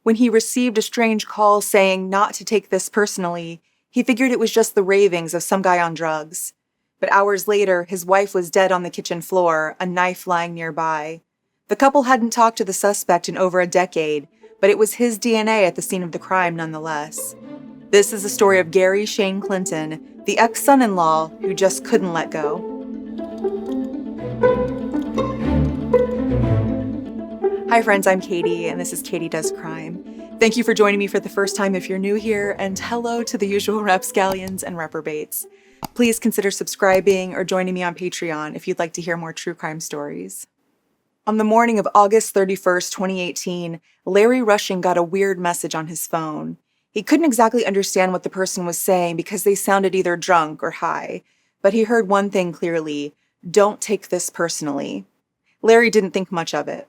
When he received a strange call saying not to take this personally, he figured it was just the ravings of some guy on drugs. But hours later, his wife was dead on the kitchen floor, a knife lying nearby. The couple hadn't talked to the suspect in over a decade, but it was his DNA at the scene of the crime nonetheless. This is the story of Gary Shane Clinton, the ex-son-in-law who just couldn't let go. Hi friends, I'm Katie, and this is Katie Does Crime. Thank you for joining me for the first time if you're new here, and hello to the usual rapscallions and reprobates. Please consider subscribing or joining me on Patreon if you'd like to hear more true crime stories. On the morning of August 31st, 2018, Larry Rushing got a weird message on his phone. He couldn't exactly understand what the person was saying because they sounded either drunk or high, but he heard one thing clearly: don't take this personally. Larry didn't think much of it.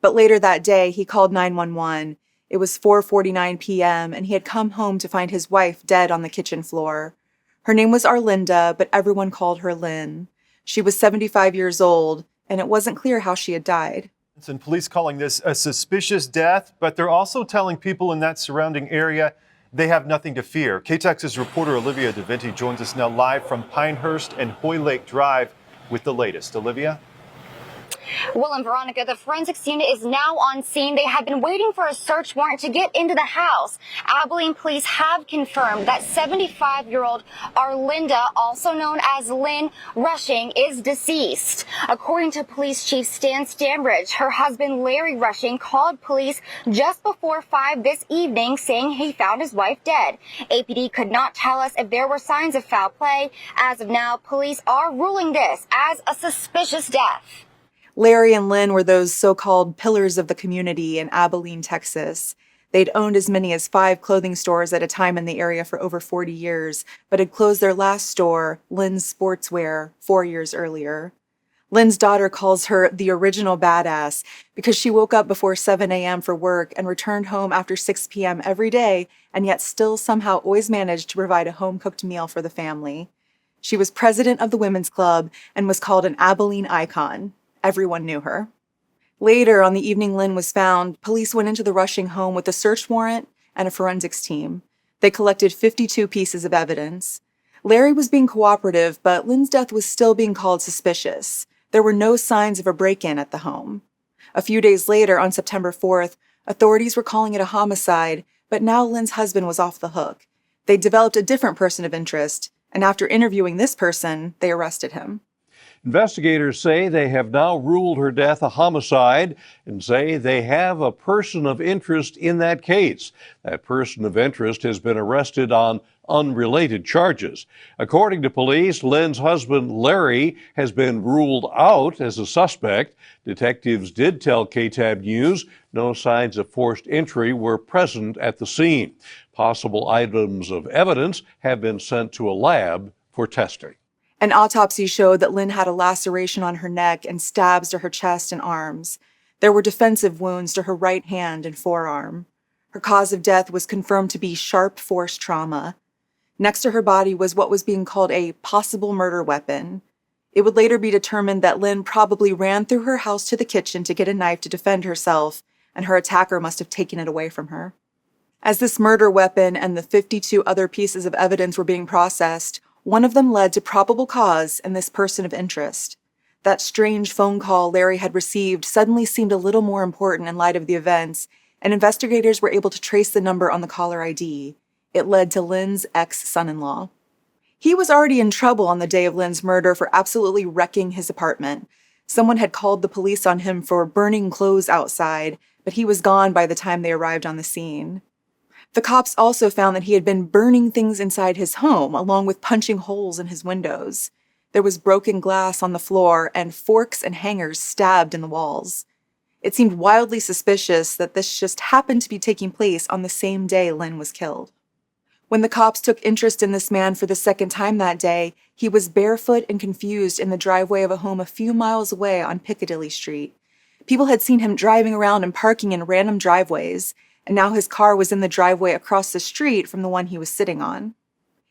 But later that day, he called 911. It was 4:49 p.m., and he had come home to find his wife dead on the kitchen floor. Her name was Arlinda, but everyone called her Lynn. She was 75 years old, and it wasn't clear how she had died. And police calling this a suspicious death, but they're also telling people in that surrounding area they have nothing to fear. KTX's reporter Olivia DeVinti joins us now live from Pinehurst and Hoylake Drive with the latest. Olivia? Well, and Veronica, the forensics unit is now on scene. They have been waiting for a search warrant to get into the house. Abilene police have confirmed that 75-year-old Arlinda, also known as Lynn Rushing, is deceased. According to Police Chief Stan Stambridge, her husband Larry Rushing called police just before 5 this evening saying he found his wife dead. APD could not tell us if there were signs of foul play. As of now, police are ruling this as a suspicious death. Larry and Lynn were those so-called pillars of the community in Abilene, Texas. They'd owned as many as 5 clothing stores at a time in the area for over 40 years, but had closed their last store, Lynn's Sportswear, 4 years earlier. Lynn's daughter calls her the original badass because she woke up before 7 a.m. for work and returned home after 6 p.m. every day, and yet still somehow always managed to provide a home-cooked meal for the family. She was president of the women's club and was called an Abilene icon. Everyone knew her. Later, on the evening Lynn was found, police went into the Rushing home with a search warrant and a forensics team. They collected 52 pieces of evidence. Larry was being cooperative, but Lynn's death was still being called suspicious. There were no signs of a break-in at the home. A few days later, on September 4th, authorities were calling it a homicide, but now Lynn's husband was off the hook. They developed a different person of interest, and after interviewing this person, they arrested him. Investigators say they have now ruled her death a homicide and say they have a person of interest in that case. That person of interest has been arrested on unrelated charges. According to police, Lynn's husband, Larry, has been ruled out as a suspect. Detectives did tell KTAB News no signs of forced entry were present at the scene. Possible items of evidence have been sent to a lab for testing. An autopsy showed that Lynn had a laceration on her neck and stabs to her chest and arms. There were defensive wounds to her right hand and forearm. Her cause of death was confirmed to be sharp force trauma. Next to her body was what was being called a possible murder weapon. It would later be determined that Lynn probably ran through her house to the kitchen to get a knife to defend herself, and her attacker must have taken it away from her. As this murder weapon and the 52 other pieces of evidence were being processed, one of them led to probable cause and this person of interest. That strange phone call Larry had received suddenly seemed a little more important in light of the events, and investigators were able to trace the number on the caller ID. It led to Lynn's ex-son-in-law. He was already in trouble on the day of Lynn's murder for absolutely wrecking his apartment. Someone had called the police on him for burning clothes outside, but he was gone by the time they arrived on the scene. The cops also found that he had been burning things inside his home, along with punching holes in his windows. There was broken glass on the floor and forks and hangers stabbed in the walls. It seemed wildly suspicious that this just happened to be taking place on the same day Lynn was killed. When the cops took interest in this man for the second time that day, he was barefoot and confused in the driveway of a home a few miles away on Piccadilly Street. People had seen him driving around and parking in random driveways, and now his car was in the driveway across the street from the one he was sitting on.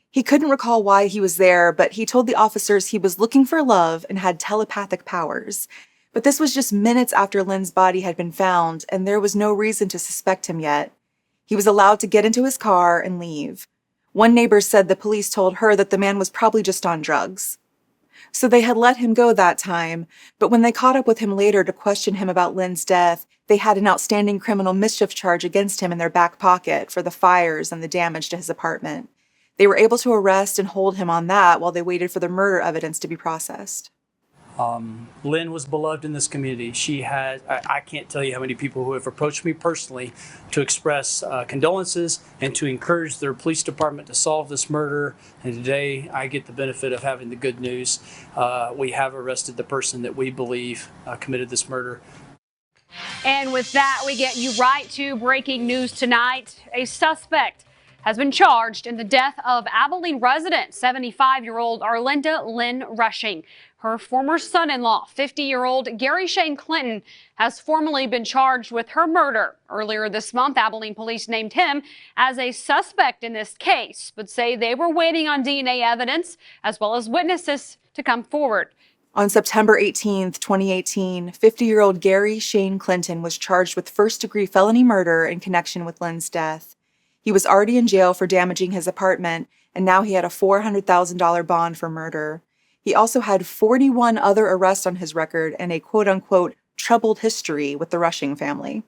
He couldn't recall why he was there, but he told the officers he was looking for love and had telepathic powers. But this was just minutes after Lynn's body had been found, and there was no reason to suspect him yet. He was allowed to get into his car and leave. One neighbor said the police told her that the man was probably just on drugs. So they had let him go that time, but when they caught up with him later to question him about Lynn's death, they had an outstanding criminal mischief charge against him in their back pocket for the fires and the damage to his apartment. They were able to arrest and hold him on that while they waited for the murder evidence to be processed. Lynn was beloved in this community. She had, I can't tell you how many people who have approached me personally to express condolences and to encourage their police department to solve this murder. And today I get the benefit of having the good news. We have arrested the person that we believe committed this murder. And with that, we get you right to breaking news tonight. A suspect has been charged in the death of Abilene resident, 75-year-old Arlinda Lynn Rushing. Her former son-in-law, 50-year-old Gary Shane Clinton, has formally been charged with her murder. Earlier this month, Abilene police named him as a suspect in this case, but say they were waiting on DNA evidence as well as witnesses to come forward. On September 18, 2018, 50-year-old Gary Shane Clinton was charged with first-degree felony murder in connection with Lynn's death. He was already in jail for damaging his apartment, and now he had a $400,000 bond for murder. He also had 41 other arrests on his record and a quote-unquote troubled history with the Rushing family.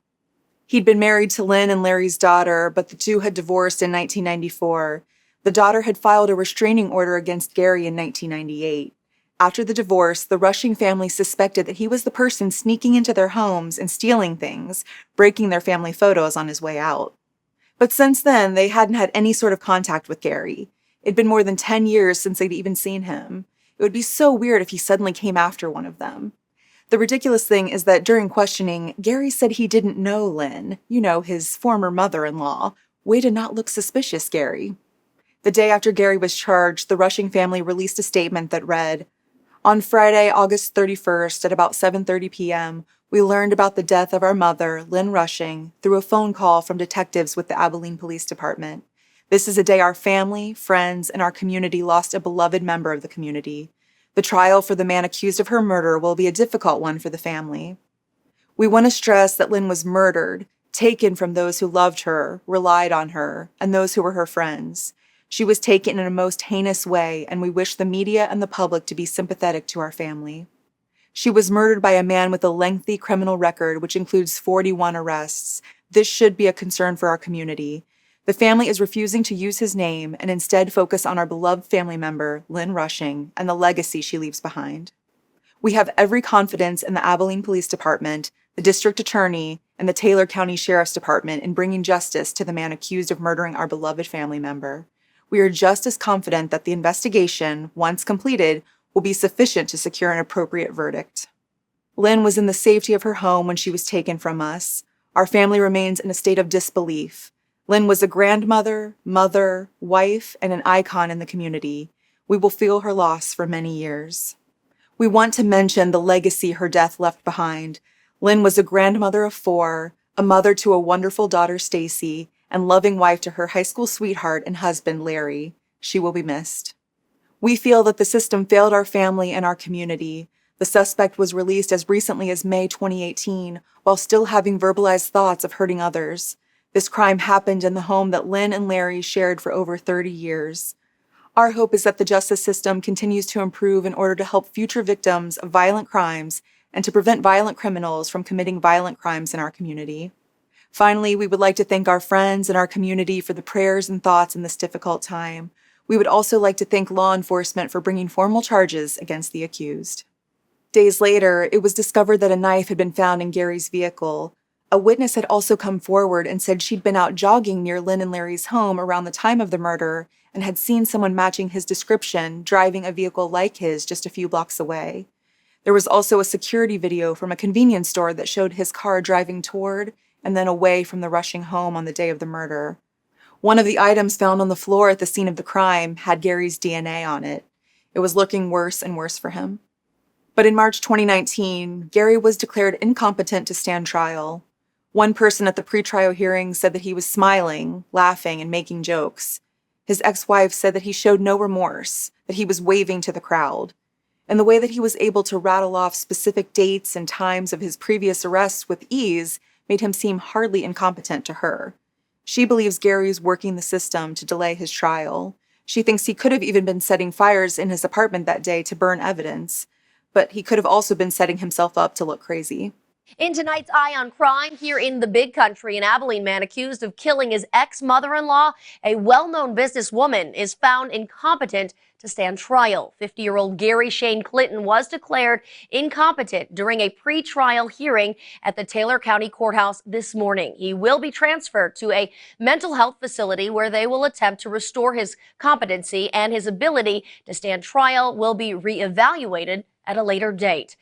He'd been married to Lynn and Larry's daughter, but the two had divorced in 1994. The daughter had filed a restraining order against Gary in 1998. After the divorce, the Rushing family suspected that he was the person sneaking into their homes and stealing things, breaking their family photos on his way out. But since then, they hadn't had any sort of contact with Gary. It'd been more than 10 years since they'd even seen him. It would be so weird if he suddenly came after one of them. The ridiculous thing is that during questioning, Gary said he didn't know Lynn, his former mother-in-law. Way to not look suspicious, Gary. The day after Gary was charged, the Rushing family released a statement that read, "On Friday, August 31st at about 7:30 p.m., we learned about the death of our mother, Lynn Rushing, through a phone call from detectives with the Abilene Police Department. This is a day our family, friends, and our community lost a beloved member of the community. The trial for the man accused of her murder will be a difficult one for the family. We want to stress that Lynn was murdered, taken from those who loved her, relied on her, and those who were her friends. She was taken in a most heinous way, and we wish the media and the public to be sympathetic to our family. She was murdered by a man with a lengthy criminal record, which includes 41 arrests. This should be a concern for our community. The family is refusing to use his name and instead focus on our beloved family member, Lynn Rushing, and the legacy she leaves behind. We have every confidence in the Abilene Police Department, the district attorney, and the Taylor County Sheriff's Department in bringing justice to the man accused of murdering our beloved family member. We are just as confident that the investigation, once completed, will be sufficient to secure an appropriate verdict. Lynn was in the safety of her home when she was taken from us. Our family remains in a state of disbelief. Lynn was a grandmother, mother, wife, and an icon in the community. We will feel her loss for many years. We want to mention the legacy her death left behind. Lynn was a grandmother of 4, a mother to a wonderful daughter, Stacy, and loving wife to her high school sweetheart and husband, Larry. She will be missed. We feel that the system failed our family and our community. The suspect was released as recently as May 2018, while still having verbalized thoughts of hurting others. This crime happened in the home that Lynn and Larry shared for over 30 years. Our hope is that the justice system continues to improve in order to help future victims of violent crimes and to prevent violent criminals from committing violent crimes in our community. Finally, we would like to thank our friends and our community for the prayers and thoughts in this difficult time. We would also like to thank law enforcement for bringing formal charges against the accused. Days later, it was discovered that a knife had been found in Gary's vehicle. A witness had also come forward and said she'd been out jogging near Lynn and Larry's home around the time of the murder and had seen someone matching his description driving a vehicle like his just a few blocks away. There was also a security video from a convenience store that showed his car driving toward and then away from the Rushing home on the day of the murder. One of the items found on the floor at the scene of the crime had Gary's DNA on it. It was looking worse and worse for him. But in March 2019, Gary was declared incompetent to stand trial. One person at the pretrial hearing said that he was smiling, laughing, and making jokes. His ex-wife said that he showed no remorse, that he was waving to the crowd. And the way that he was able to rattle off specific dates and times of his previous arrests with ease made him seem hardly incompetent to her. She believes Gary's working the system to delay his trial. She thinks he could have even been setting fires in his apartment that day to burn evidence, but he could have also been setting himself up to look crazy. In tonight's Eye on Crime, here in the Big Country, an Abilene man accused of killing his ex-mother-in-law, a well-known businesswoman, is found incompetent to stand trial. 50-year-old Gary Shane Clinton was declared incompetent during a pre-trial hearing at the Taylor County Courthouse this morning. He will be transferred to a mental health facility where they will attempt to restore his competency, and his ability to stand trial will be reevaluated at a later date.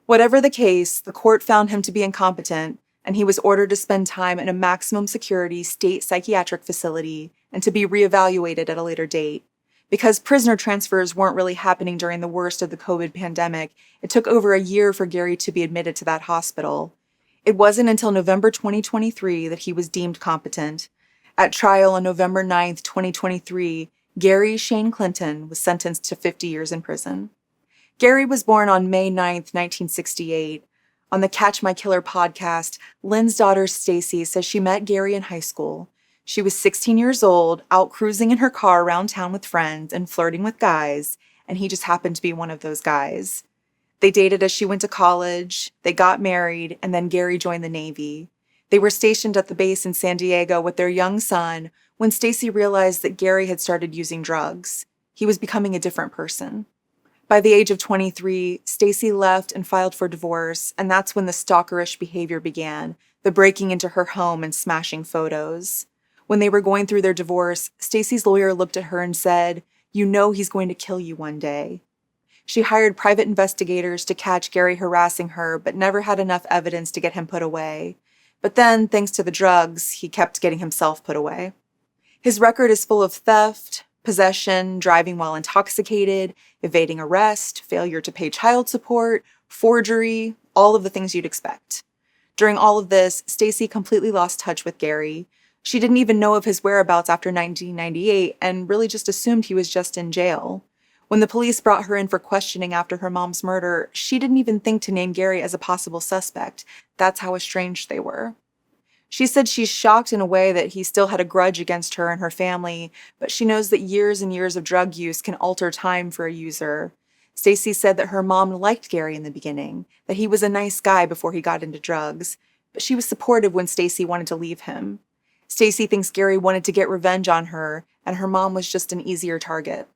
Whatever the case, the court found him to be incompetent, and he was ordered to spend time in a maximum security state psychiatric facility and to be reevaluated at a later date. Because prisoner transfers weren't really happening during the worst of the COVID pandemic, it took over a year for Gary to be admitted to that hospital. It wasn't until November 2023 that he was deemed competent. At trial on November 9th, 2023, Gary Shane Clinton was sentenced to 50 years in prison. Gary was born on May 9th, 1968. On the Catch My Killer podcast, Lynn's daughter Stacy says she met Gary in high school. She was 16 years old, out cruising in her car around town with friends and flirting with guys, and he just happened to be one of those guys. They dated as she went to college, they got married, and then Gary joined the Navy. They were stationed at the base in San Diego with their young son when Stacy realized that Gary had started using drugs. He was becoming a different person. By the age of 23, Stacy left and filed for divorce, and that's when the stalkerish behavior began, the breaking into her home and smashing photos. When they were going through their divorce, Stacy's lawyer looked at her and said, "You know he's going to kill you one day." She hired private investigators to catch Gary harassing her, but never had enough evidence to get him put away. But then, thanks to the drugs, he kept getting himself put away. His record is full of theft, possession, driving while intoxicated, evading arrest, failure to pay child support, forgery, all of the things you'd expect. During all of this, Stacy completely lost touch with Gary. She didn't even know of his whereabouts after 1998 and really just assumed he was just in jail. When the police brought her in for questioning after her mom's murder, she didn't even think to name Gary as a possible suspect. That's how estranged they were. She said she's shocked in a way that he still had a grudge against her and her family, but she knows that years and years of drug use can alter time for a user. Stacy said that her mom liked Gary in the beginning, that he was a nice guy before he got into drugs, but she was supportive when Stacy wanted to leave him. Stacy thinks Gary wanted to get revenge on her, and her mom was just an easier target.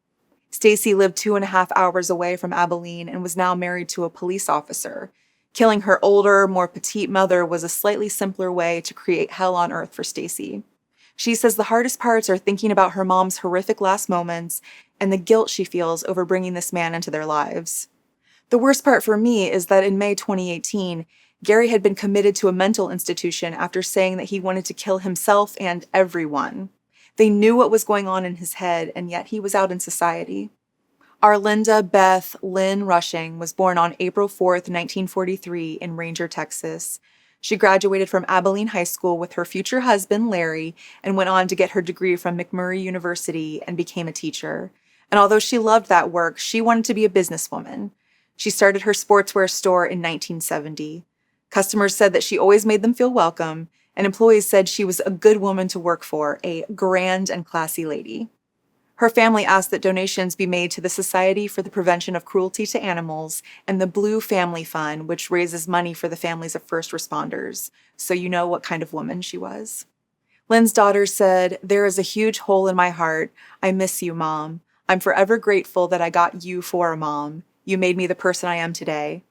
Stacy lived 2.5 hours away from Abilene and was now married to a police officer. Killing her older, more petite mother was a slightly simpler way to create hell on earth for Stacy. She says the hardest parts are thinking about her mom's horrific last moments and the guilt she feels over bringing this man into their lives. The worst part for me is that in May 2018, Gary had been committed to a mental institution after saying that he wanted to kill himself and everyone. They knew what was going on in his head, and yet he was out in society. Arlinda Beth Lynn Rushing was born on April 4th, 1943 in Ranger, Texas. She graduated from Abilene High School with her future husband, Larry, and went on to get her degree from McMurray University and became a teacher. And although she loved that work, she wanted to be a businesswoman. She started her sportswear store in 1970. Customers said that she always made them feel welcome, and employees said she was a good woman to work for, a grand and classy lady. Her family asked that donations be made to the Society for the Prevention of Cruelty to Animals and the Blue Family Fund, which raises money for the families of first responders. So you know what kind of woman she was. Lynn's daughter said, "There is a huge hole in my heart. I miss you, Mom. I'm forever grateful that I got you for a mom. You made me the person I am today."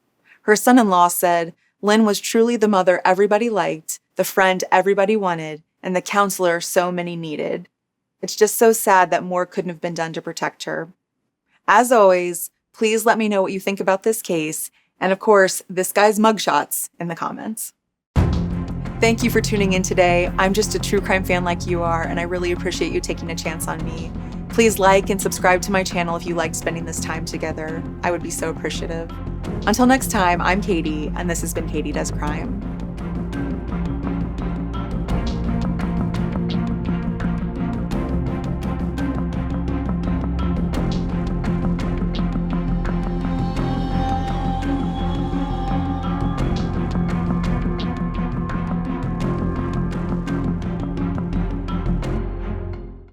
Her son-in-law said, "Lynn was truly the mother everybody liked, the friend everybody wanted, and the counselor so many needed. It's just so sad that more couldn't have been done to protect her." As always, please let me know what you think about this case, and of course, this guy's mugshots in the comments. Thank you for tuning in today. I'm just a true crime fan like you are, and I really appreciate you taking a chance on me. Please like and subscribe to my channel if you liked spending this time together. I would be so appreciative. Until next time, I'm Katie, and this has been Katie Does Crime.